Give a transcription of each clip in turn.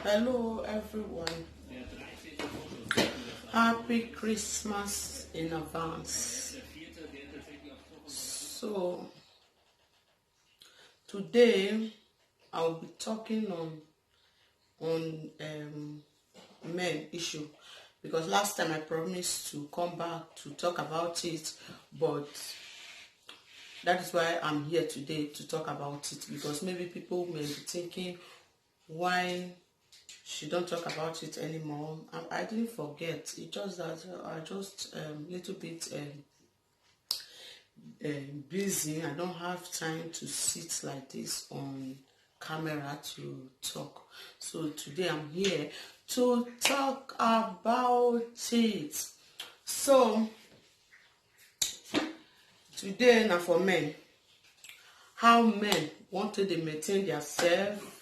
Hello everyone. Happy Christmas in advance. So today I'll be talking on men issue, because last time I promised to come back to talk about it, but that is why I'm here today to talk about it, because maybe people may be thinking, why she don't talk about it anymore. I didn't forget. It's just that I just little bit busy. I don't have time to sit like this on camera to talk. So today I'm here to talk about it. So today now for men, how men wanted to maintain their self,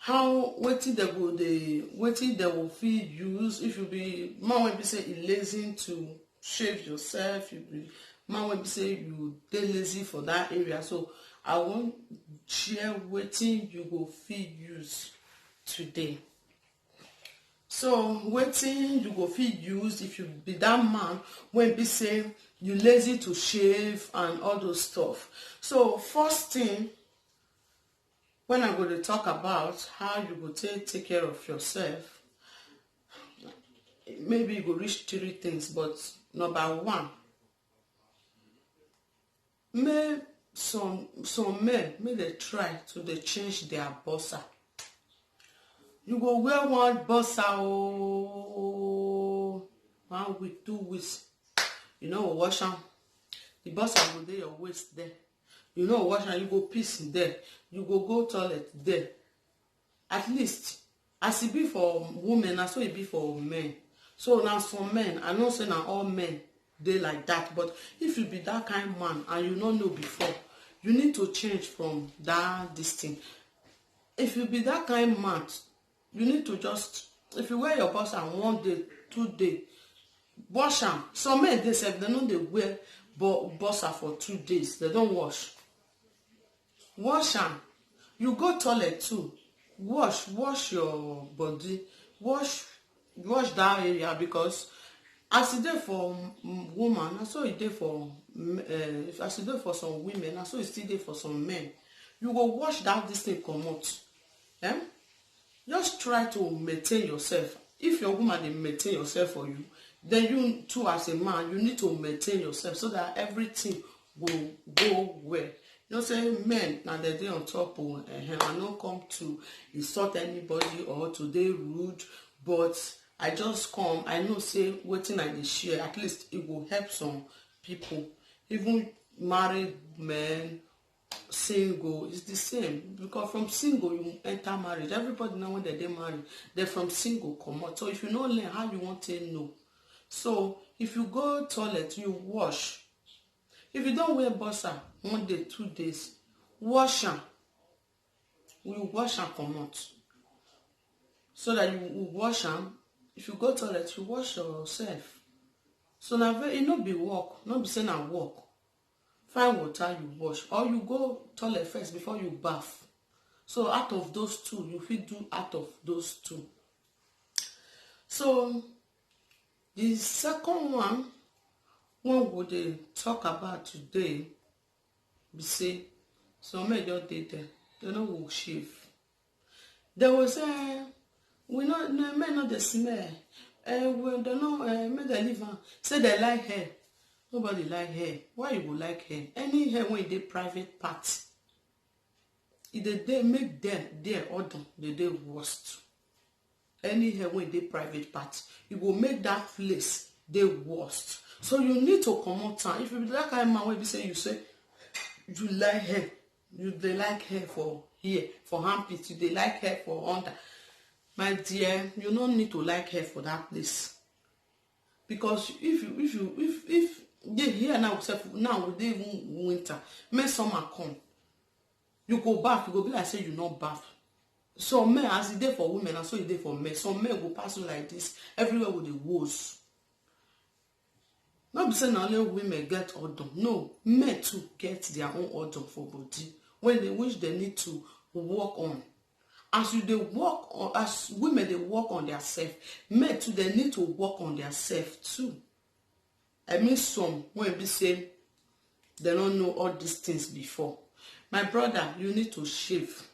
how wetin they will feel use. If you be man wey be say e lazy to shave yourself, you be man wey be say you dey lazy for that area. So I wan share wetin you go feel use today. So wetin you go feel use if you be that man wey be say you lazy to shave and all those stuff. So first thing, when I'm going to talk about how you go take care of yourself, maybe you go reach 3 things, but number 1, may some men may they try to they change their bossa. You go wear one bossa 1 week, 2 weeks, you know, wash am. The bossa go dey your waist there. You know, wash am, you go piss there. You go toilet there. At least, as it be for women, as so it be for men. So now some men, I know say now all men they like that, but if you be that kind of man and you don't know before, you need to change from this thing. If you be that kind of man, you need to just, if you wear your boss and 1 day, 2 days, wash them. Some men they say they know they wear bossa for 2 days, they don't wash. Wash them. You go toilet too. Wash your body. Wash that area, because as it dey for woman, and so it dey for as it dey for some women, and so it still dey for some men. You go wash that this thing comot. Just try to maintain yourself. If your woman dey maintain yourself for you, then you too as a man, you need to maintain yourself so that everything will go well. You know, say men now they on top of I don't come to insult anybody or to dey rude, but I just come. I know say wetin I dey share, at least it will help some people. Even married men, single, it's the same, because from single you enter marriage. Everybody now when they married, they're from single come out. So if you don't learn how you want to know, so if you go toilet, you wash. If you don't wear bossa 1 day, 2 days, wash them. You wash and come out. So that you wash them. If you go toilet, you wash yourself. So now it not be work, not be saying I work. Find water, you wash, or you go toilet first before you bath. So out of those 2, you fit do out of those 2. So the second one we dey talk about today, we say some men just dey there, they no go shave. They will say we not men not the smell. We don't know, make they leave am. Say they like hair. Nobody like hair. Why you go like hair? Any hair when they private part, if they make them their order, they worst. Any hair when they private part, it will make that place the worst. So you need to come out time. If you be that kind of man, when you say you like hair, they like hair for here, for armpit, they like hair for under. My dear, you don't need to like hair for that place. Because if they here now we dey even winter, may summer come, you go back, you go be like say you not bath. So men, as it dey for women, and so it dey for men. Some men go pass you like this everywhere with the woes. Not be saying only women get odor. No, men too get their own odor for body when they wish they need to work on. As you dey work on, as women they work on their self, men too they need to work on their self too. I mean, some when be say they don't know all these things before. My brother, you need to shave.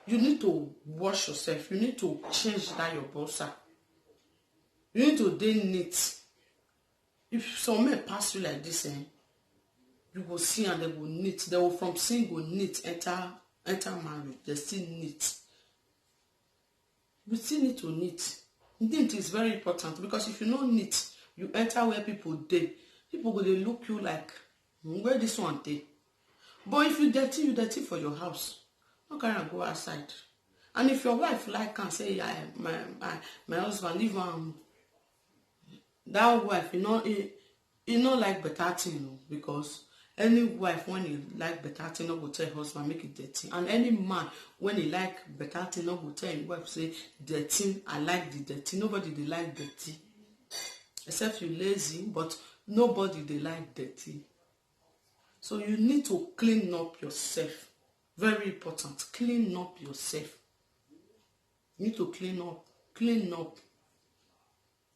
You need to wash yourself. You need to change that your bossa. You need to dey neat. If some men pass you like this, you will see and they will neat. They will from single neat enter marriage. They still neat. You still need to neat. Neat is very important because if you know neat, you enter where people dey. People go dey look you like, where this one dey? But if you dirty for your house. Not gonna go outside. And if your wife like can say, yeah, my husband, leave that wife, you know like better thing, because any wife when he like better thing, not go tell husband make it dirty. And any man when he like better thing, not go tell his wife say dirty, I like the dirty. Nobody they like dirty. Except you lazy, but nobody they like dirty. So you need to clean up yourself. Very important. Clean up yourself. You need to clean up. Clean up.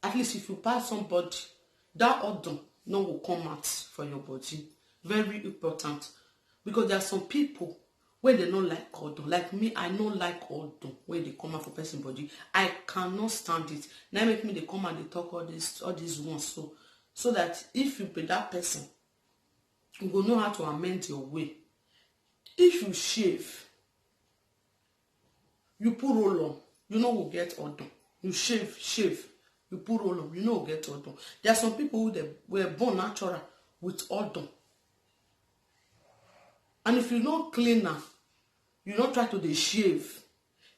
At least if you pass somebody, that odor no will come out for your body. Very important. Because there are some people when they don't like odor. Like me, I don't like odor when they come out for person body. I cannot stand it. Now make me they come and they talk all these ones. So that if you be that person, you will know how to amend your way. If you shave, you put roll on, you know will get odor. You shave, you put roll on, you know will get odor. There are some people who they were born natural with odor. And if you don't clean now, you don't try to dey shave,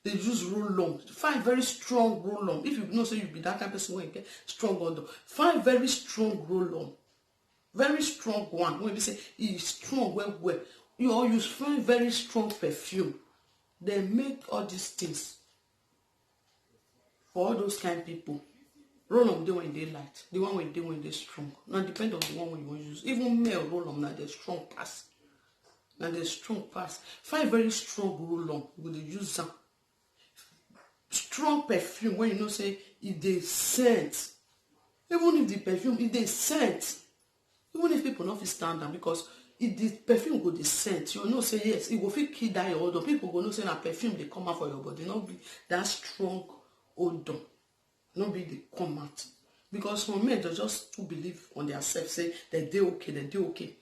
they just roll on. Find very strong roll on. If you know say you be that kind of person where you get strong odor, find very strong roll on. Very strong one. When we say it's strong, well. You find very strong perfume. They make all these things for all those kind of people. Roll on the when they light, the one when they strong. Now depend on the one when you want to use. Even male roll on now they strong pass. Now they strong pass. Find very strong roll on. You will use them. Strong perfume when you know say if they scent. Even if the perfume if they scent. Even if people not fit stand them, because if the perfume go the scent, you know say yes, it will fit kill that your odor. People go know say na perfume they come out for your body, not be that strong odor, not be they come out. Because for men they just to believe on their self, say that they okay.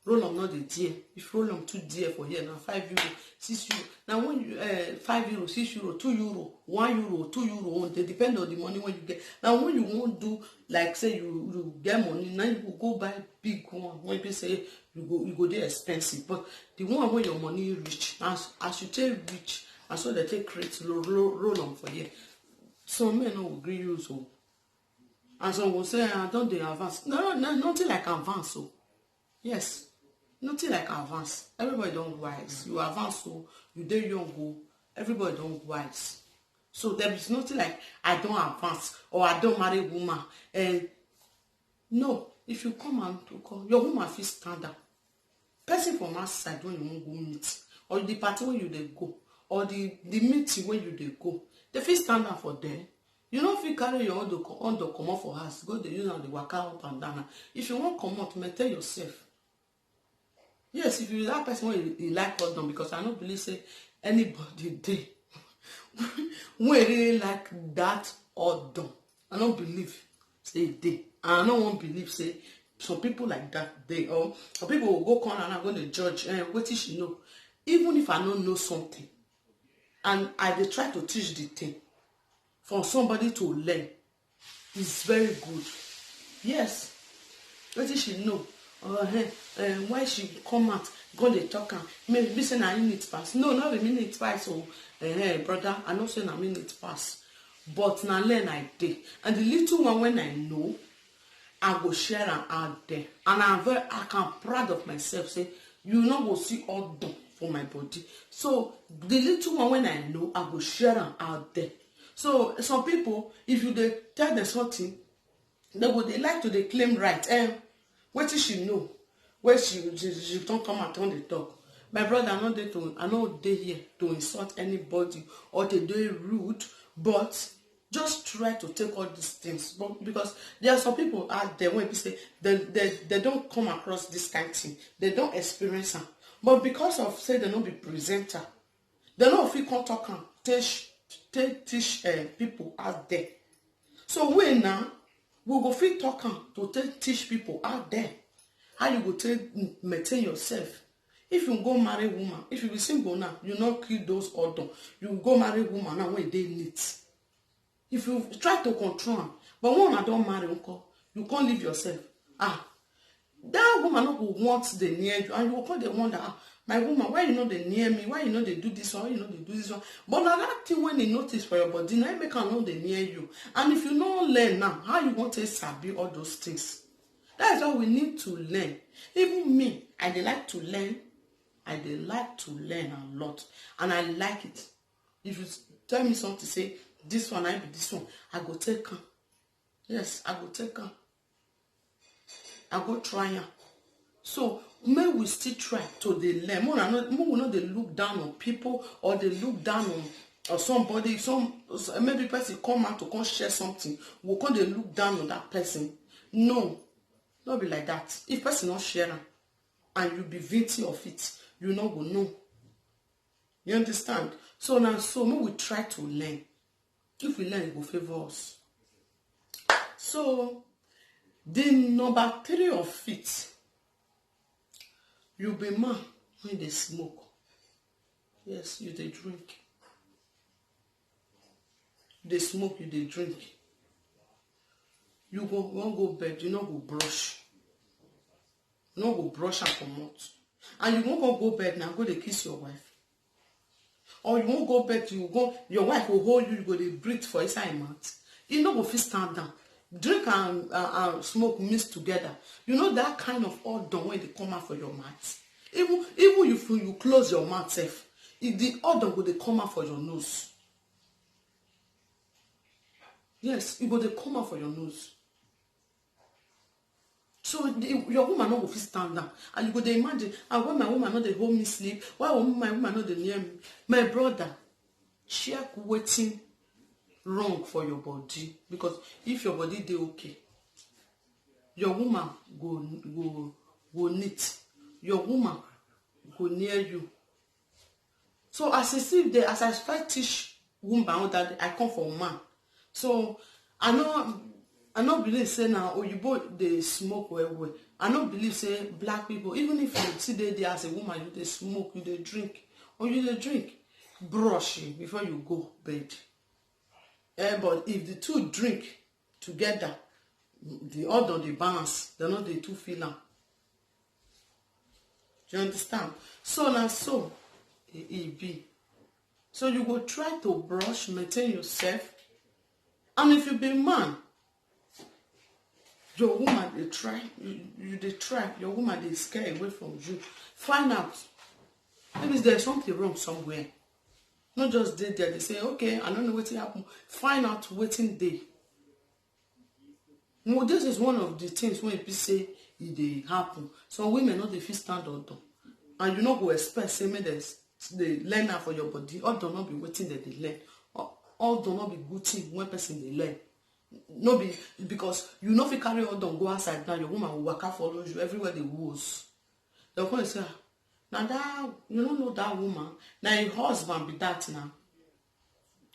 Roll on not the dear. If roll on too dear for here now, €5, €6. Now when you €5, €6, €2, €1, €2, they depend on the money when you get. Now when you won't do like say you get money, now you will go buy big one. When people say you go there expensive, but the one where your money rich, as you take rich, and so they take create roll on for here. Some men will agree you so, and some will say I don't they advance. No, nothing like advance so. Yes. Nothing like advance. Everybody don't wise. You advance so you dey young go. Everybody don't wise. So there is nothing like I don't advance or I don't marry woman. And no, if you come and to call your woman feel stand up. Person from outside when you won't go meet, or the party when you dey go, or the meeting when you dey go, they feel stand up for them. You don't feel carry your own to come out for house. Go the use and the waka up and down. If you won't come out, maintain yourself. Yes, if you that person when you like odor, because I don't believe say anybody dey when really like that odor. I don't believe say dey. I don't want believe say some people like that dey, or people will go corner and I'm going to judge. What did she know? Even if I don't know something, and I dey try to teach the thing for somebody to learn, it's very good. Yes, what did she know? Why she come out go dey talk am maybe say na minute pass. No, not a minute pass. So brother, I know say na minute pass, but na learn I dey, and the little one when I know I go share am out there, and I can proud of myself say you no go see all done for my body. So the little one when I know I go share am out there. So some people, if you dey tell them something, they like to dey claim right. What did she know? Where she don't come out on the talk. My brother, I know they here to insult anybody or to do rude, but just try to take all these things. But because there are some people out there when people say they don't come across this kind of thing, they don't experience them. But because of say they don't be presenter, they don't feel come talk and teach people out there. So we now we go fit talk to teach people out there how you go take maintain yourself. If you go marry woman, if you be single now, you not kill those odor. You go marry woman now when they neat. If you try to control them, but when I don't marry, you can't leave yourself. That woman not go want the near you, and you will call the wonder, my woman, why you know they near me? Why you know they do this one? Why you know they do this one? But now that thing when they notice for your body, now make her know they near you. And if you don't learn now, how you want to sabi all those things? That's why we need to learn. Even me, I dey like to learn. I dey like to learn a lot, and I like it. If you tell me something, say this one, I be this one, I go take her. Yes, I go take her. I go try her. So may we still try to dey learn. More we know they look down on people or they look down on somebody. Maybe person come out to come share something. We can't they look down on that person. No, not be like that. If person not share am and you be victim of it, you not go know. You understand? So now, may we try to learn. If we learn, it will favor us. So the number 3 of it, you be man when they smoke. Yes, you they drink. They smoke, you they drink. You won't go bed, you not go brush. You not go brush and comot. And you won't go bed now, go to kiss your wife. Or you won't go bed, your wife will hold you, you go to breathe for inside your mouth. You not go fit stand down. Drink and smoke mix together. You know that kind of odor when they come out for your mouth. Even if you close your mouth safe, the odor will they come out for your nose. Yes, it will they come out for your nose. So your woman not go fit stand down, and you go dey imagine, why my woman not dey hold me sleep? Why my woman not dey near me? My brother, check wetin wrong for your body, because if your body dey okay, your woman go neat, your woman go near you. So as I see there, as I try teach woman that I come from man, so I don't believe say now Oyibo they smoke well. I don't believe say black people, even if you see there as a woman, you they smoke, you they drink, or you they drink, brush before you go bed. But if the two drink together, the odor they balance, they're not they two feel am. Do you understand? So now it be. So you go try to brush, maintain yourself, and if you be man, your woman they try, you they try, your woman they scare away from you. Find out. Maybe there's something wrong somewhere. Not just there, they say, okay, I don't know what happened. Find out waiting day. Well, this is one of the things when people say it happen. Some women not they feel stand on them. And you not go expect say me they learn now for your body. All do not be waiting that they learn. All do not be good thing when person they learn. No be because you know if you carry on, don't go outside now, your woman will walk out follow you everywhere they was. They'll come and say, now that you don't know that woman, now your husband be that now.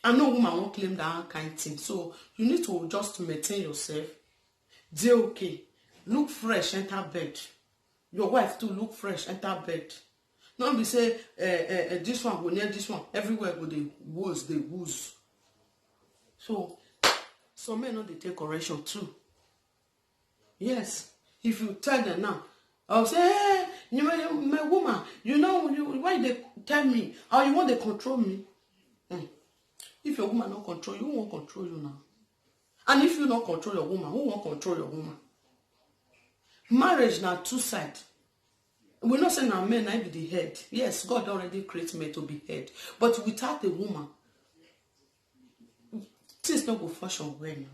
And no woman won't claim that kind of thing. So you need to just maintain yourself. They okay. Look fresh, enter bed. Your wife too look fresh, enter bed. Don't be say this one go near this one. Everywhere go they woos. So some men know they take correction too. Yes. If you tell them now, I'll say, hey, my woman, you know, why they tell me? How you want to control me? If your woman not control you, who won't control you now? And if you don't control your woman, who won't control your woman? Marriage now two sides. We're not saying now men I be the head. Yes, God already created men to be head. But without a woman, things not go function well now.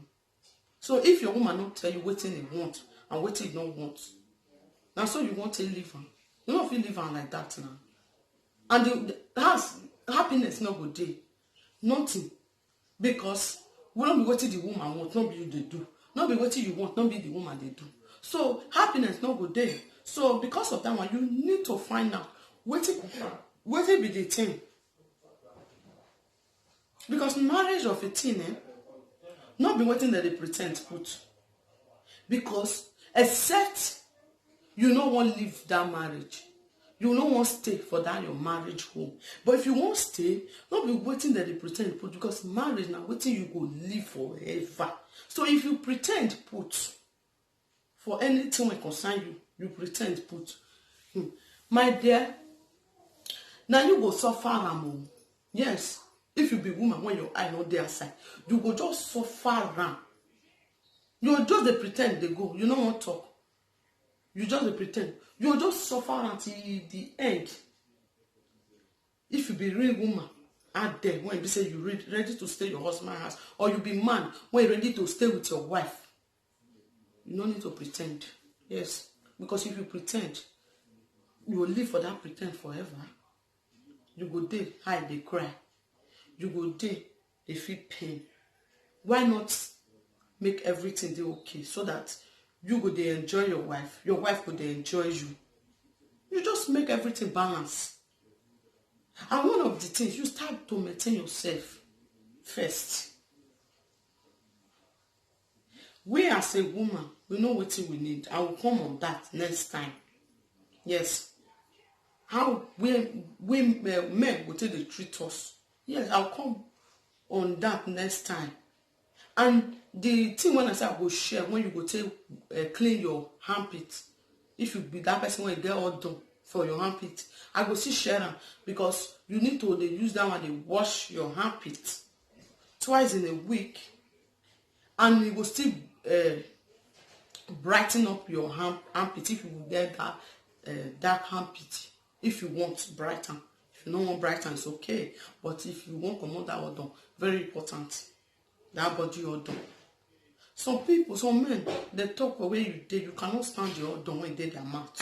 So if your woman not tell you what thing you want and what you don't want, now so you want to live on. You don't feel live on like that now. And the house happiness no go dey. Nothing. Because we don't be wetin the woman want, not be you they do. Not be wetin you want, not be the woman they do. So happiness no go dey. So because of that one, you need to find out wetin be the thing. Because marriage of a thing, not be wetin that they pretend put. Because except you no want leave that marriage, you no want stay for that your marriage home. But if you want stay, not be waiting that they pretend put, because marriage now waiting you go live forever. So if you pretend put for anything that concern you, you pretend put. My dear, now you go suffer am. Yes, if you be woman when your eye not there side, you go just suffer am. You just dey pretend they go. You no want talk. You just dey pretend. You just suffer until the end. If you be real woman out there when you say you ready to stay your husband's house, or you be man when you ready to stay with your wife, you don't need to pretend. Yes, because if you pretend, you will live for that pretend forever. You go there, hide, they cry. You go there, they feel pain. Why not make everything dey okay so that you go dey enjoy your wife go dey enjoy you? You just make everything balance. And one of the things, you start to maintain yourself first. We as a woman, we know what we need. I will come on that next time. Yes. How men go take dey treat us. Yes, I'll come on that next time. And the thing when I say I go share, when you go take clean your armpit, if you be that person when you get all done for your armpit, I go see share them, because you need to use that one. They wash your armpit twice in a week, and you go still brighten up your armpit if you get that dark armpit. If you want brighten, if you don't want brighten, it's okay. But if you want come out that odor, very important. That body odor. Some people, some men, they talk away you did. You cannot stand the odor when they their mouth.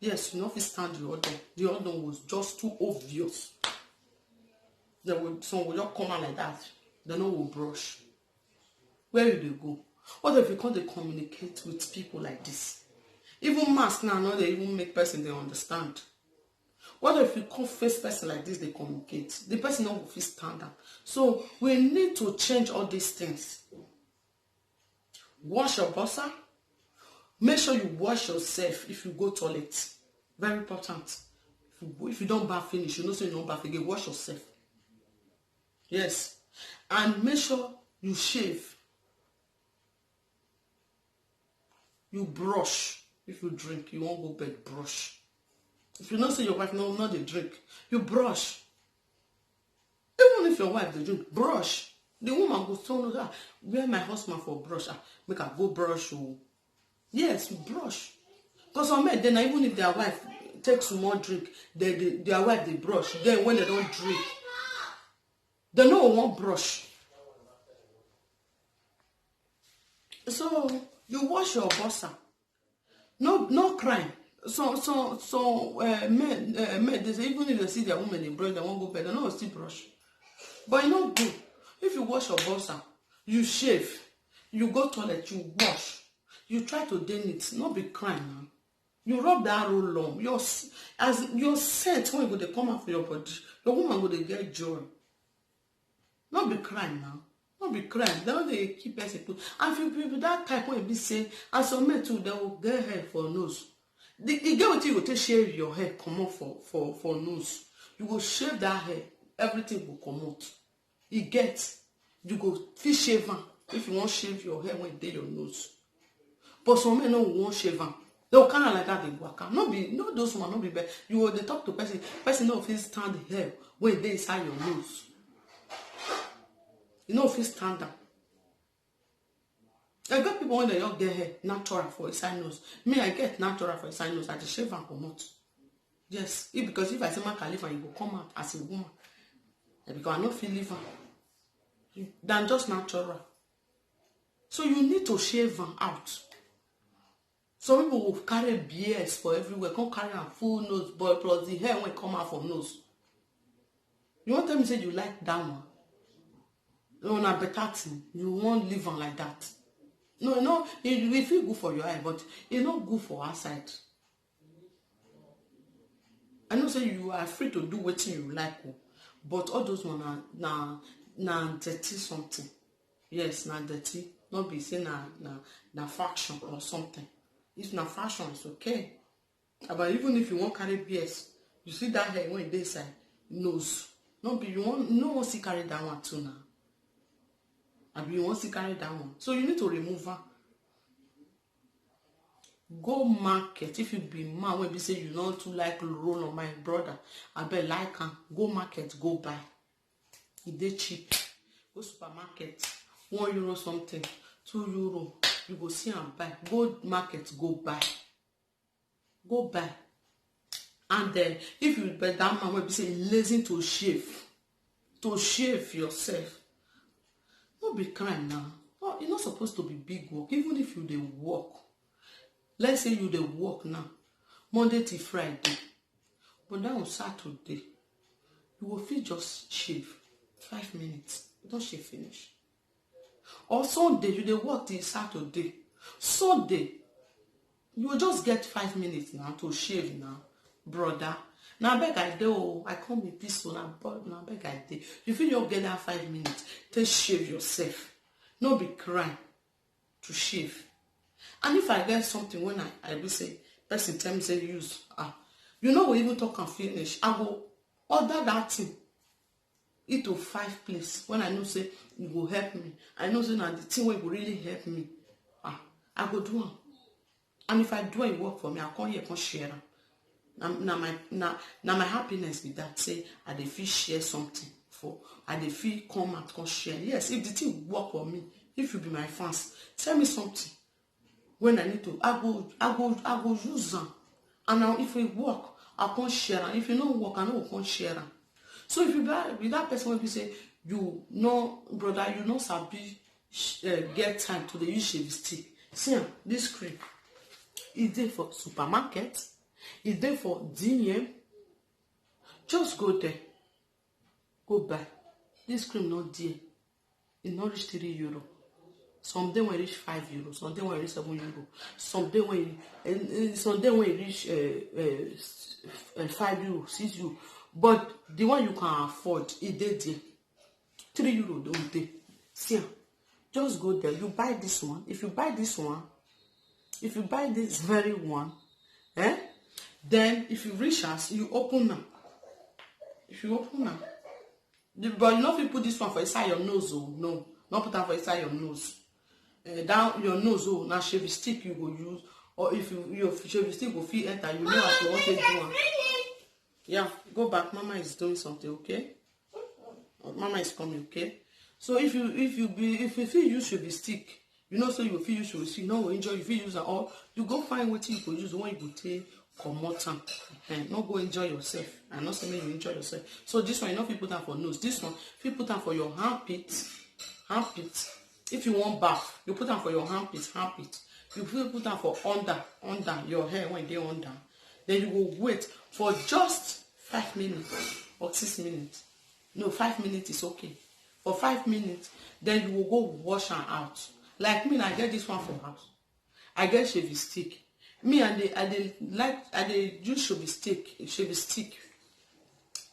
Yes, you know if you stand the odor. The odor was just too obvious. Some will just come out like that. They no will brush. Where will they go? What if you can't communicate with people like this? Even mask now, no, they even make person they understand. What if you can't face person like this, they communicate? The person not will feel stand up. So we need to change all these things. Wash your bossa. Make sure you wash yourself if you go toilet. Very important. If you don't bath finish, you know so you don't bath again, wash yourself. Yes. And make sure you shave. You brush. If you drink, you won't go bed, brush. If you don't say your wife not they drink, you brush. Even if your wife they drink, brush. The woman goes tell her, where my husband for brush? Make her go brush. Oh. Yes, you brush. Because some men, then even if their wife takes more drink, their wife they brush. Then when they don't drink, they no one brush. So you wash your bossa. No crime. So men they say even if they see their woman in brush, they won't go bed. They don't still brush. But you know good. If you wash your bossa, you shave, you go toilet, you wash, you try to do it, not be crying now. You rub that roll on. Your scent when you go to come out for your body, your woman go to get joy. Not be crying now. Not be crying. They don't they keep us put. And if you people that type when you be saying, and some men too, they will get hair for nose. You get what you go to shave your hair, come out for nose. You go shave that hair, everything will come out. You go fish shave am if you want shave your hair when you do your nose. But some men no won't shave am. They will kind of like that they work out. Not those one, not be bad. You will they talk to person no fit stand the hair when they inside your nose. You know if you stand up. I got people when they don't get hair natural for inside nose. Me, I get natural for inside nose. I just shave and come out. Yes, because if I say man can live and you will come out as a woman. Because I not feel live than just natural. So you need to shave them out. Some people will carry beards for everywhere, can't carry a full nose, but plus the hair when come out from nose. You want to tell me say you like that one? No, na better thing. You won't live on like that. No, it feel good for your eye, but it's not good for outside. I know say you are free to do what you like, but all those one na dirty something. Yes, na dirty. Not be say na fashion or something. If na fashion, it's okay. But even if you want carry beards, you see that hair when they say nose. No be you want no one see carry that one too now. And you want to carry that one. So you need to remove her. Go market. If you be man, when you say you not too like roll on my brother, I bet like her. Go market, go buy. If they cheap. Go supermarket. €1 something. €2. You go see and buy. Go market, go buy. Go buy. And then if you bet that man when you say lazy to shave yourself. Don't be kind now. Oh, you're not supposed to be big work. Even if you dey work. Let's say you dey work now. Monday to Friday. But then on Saturday, you will feel just shave 5 minutes. You don't shave finish. Or Sunday, you dey work till Saturday. Sunday, you will just get 5 minutes now to shave now, brother. Now beg I do. I come with peaceful now, but now beg I do. You feel you'll get that 5 minutes to shave yourself. No be crying to shave. And if I get something when I will say, person tell me say use you know we even talk and finish. I go order that thing. It to 5 place when I know say it will help me. I know say now the thing will really help me. I go do it. And if I do it work for me, I come here and share it. Now my happiness with that say I dey feel share something for I dey feel come out come share. Yes, if the thing work for me, if you be my fans, tell me something when I need to. I go use them. And now if it work, I can't share them. If you don't work, I know can't share them. So if you buy with that person when you say you know brother, you know sabi get time to the use shave stick. See this cream is there for supermarket. Is there for DM? Just go there. Go buy. This cream not there. It not reach €3. Some day when it reach €5. Some day when it reach €7. Some day when it reach €5, €6. But the one you can afford, it there. €3 don't they? See, just go there. You buy this one. If you buy this very one, then if you reach us, you open them. If you open them, but you know if you put this one for inside your nose, no, not put them for inside your nose. Down your nose, now shave stick you go use, or if your shave stick will feel enter, you know how to want to do one. Yeah, go back. Mama is doing something, okay? Mama is coming, okay? So if you feel use shave stick, you know so you feel use shave stick, no enjoy. If you use it all, you go find what you could use. The one you could take. Come and not go enjoy yourself. I'm not saying you enjoy yourself. So this one, you know, if you put that for nose. This one, if you put that for your armpit. If you want bath, you put that for your armpit. You put that for under your hair when they under. Then you will wait for just 5 minutes or 6 minutes. No, 5 minutes is okay. For 5 minutes, then you will go wash them out. Like me, I get this one for house. I get shaving stick. Me I dey use shaving stick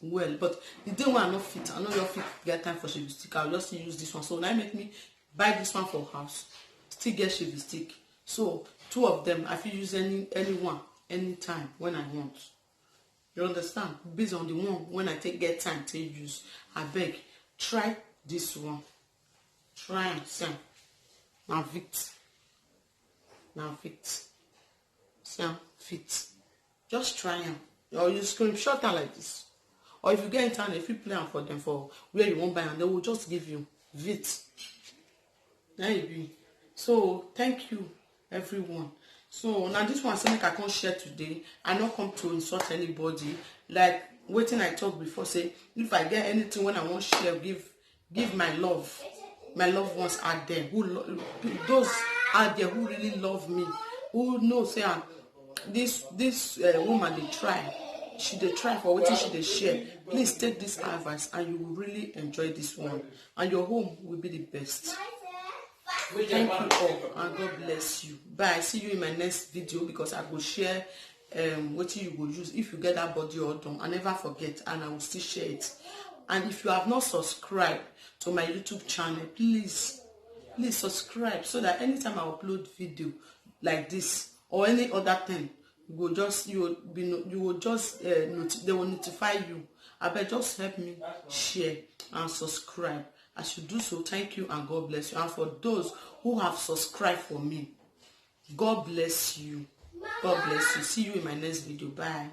well, but the day when I not fit, I know your fit get time for shaving stick. I'll just use this one. So now make me buy this one for house, still get shaving stick. So 2 of them I can use any one anytime when I want. You understand? Based on the one when I get time to use. I beg, try this one. Try and see. Now fit. Fit. Just try them. Or you screenshot them like this. Or if you get internet, if you play them for them for where you won't buy them, they will just give you Vit. There you be. So thank you everyone. So now this one something I can't share today. I not come to insult anybody. Like waiting I talked before, say if I get anything when I want to share, give my loved ones out there those out there who really love me. who know say this woman dey try. She dey try for wetin she dey share. Please take this advice and you will really enjoy this one, and your home will be the best. Thank you all and God bless you. Bye. See you in my next video, because I will share what you will use if you get that body oil done. I never forget, and I will still share it. And if you have not subscribed to my YouTube channel, please subscribe, so that anytime I upload video like this or any other thing, they will notify you. I bet just help me share and subscribe. As you do so, thank you and God bless you. And for those who have subscribed for me, God bless you. God bless you. See you in my next video. Bye.